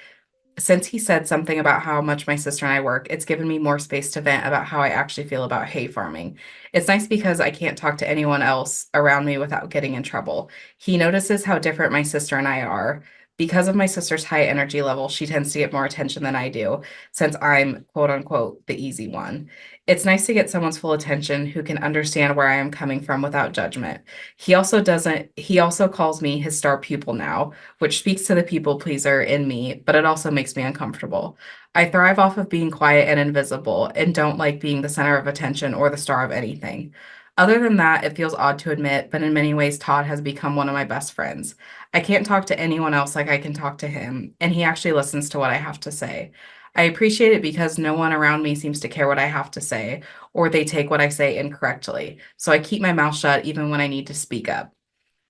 B: Since he said something about how much my sister and I work, it's given me more space to vent about how I actually feel about hay farming. It's nice because I can't talk to anyone else around me without getting in trouble. He notices how different my sister and I are. Because of my sister's high energy level, she tends to get more attention than I do, since I'm quote unquote the easy one. It's nice to get someone's full attention who can understand where I am coming from without judgment. He also calls me his star pupil now, which speaks to the people pleaser in me, but it also makes me uncomfortable. I thrive off of being quiet and invisible and don't like being the center of attention or the star of anything. Other than that, it feels odd to admit, but in many ways, Todd has become one of my best friends. I can't talk to anyone else like I can talk to him, and he actually listens to what I have to say. I appreciate it because no one around me seems to care what I have to say, or they take what I say incorrectly. So I keep my mouth shut even when I need to speak up.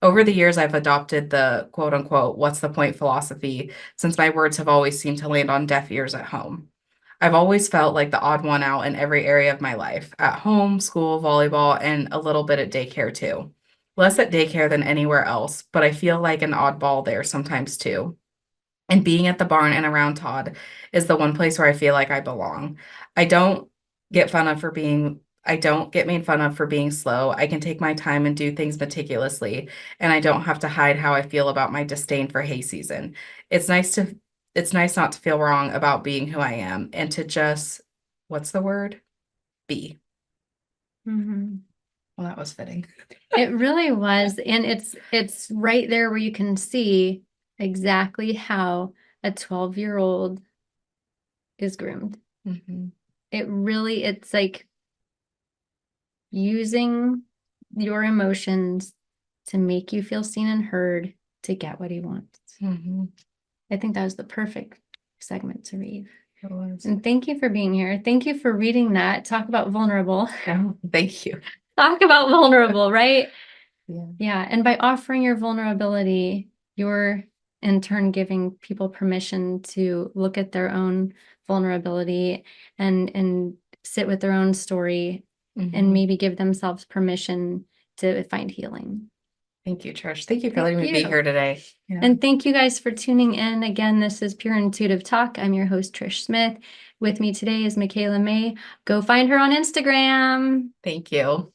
B: Over the years, I've adopted the quote unquote, what's the point philosophy, since my words have always seemed to land on deaf ears at home. I've always felt like the odd one out in every area of my life, at home, school, volleyball, and a little bit at daycare too. Less at daycare than anywhere else, but I feel like an oddball there sometimes too. And being at the barn and around Todd is the one place where I feel like I belong. I don't I don't get made fun of for being slow. I can take my time and do things meticulously, and I don't have to hide how I feel about my disdain for hay season. It's nice to it's nice not to feel wrong about being who I am and to just, what's the word? Be.
C: Mm-hmm.
B: Well, that was fitting.
C: It really was. And it's right there where you can see exactly how a 12-year-old is groomed.
B: Mm-hmm.
C: It's like using your emotions to make you feel seen and heard to get what he wants.
B: Mm-hmm.
C: I think that was the perfect segment to read.
B: It was.
C: And thank you for being here. Thank you for reading that. Talk about vulnerable.
B: Oh, thank you.
C: Talk about vulnerable, right?
B: Yeah.
C: Yeah. And by offering your vulnerability, you're in turn giving people permission to look at their own vulnerability and sit with their own story and maybe give themselves permission to find healing.
B: Thank you, Trish. Thank you for letting me be here today. Yeah.
C: And thank you guys for tuning in. Again, this is Pure Intuitive Talk. I'm your host, Trish Smith. With me today is Michaela May. Go find her on Instagram.
B: Thank you.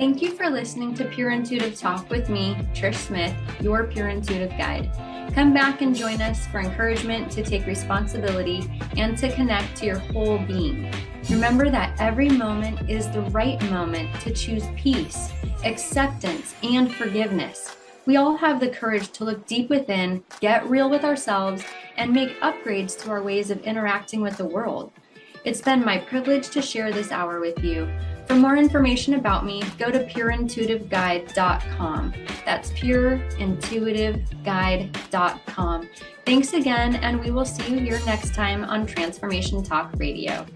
A: Thank you for listening to Pure Intuitive Talk with me, Trish Smith, your Pure Intuitive Guide. Come back and join us for encouragement to take responsibility and to connect to your whole being. Remember that every moment is the right moment to choose peace, acceptance, and forgiveness. We all have the courage to look deep within, get real with ourselves, and make upgrades to our ways of interacting with the world. It's been my privilege to share this hour with you. For more information about me, go to pureintuitiveguide.com. That's pureintuitiveguide.com. Thanks again, and we will see you here next time on Transformation Talk Radio.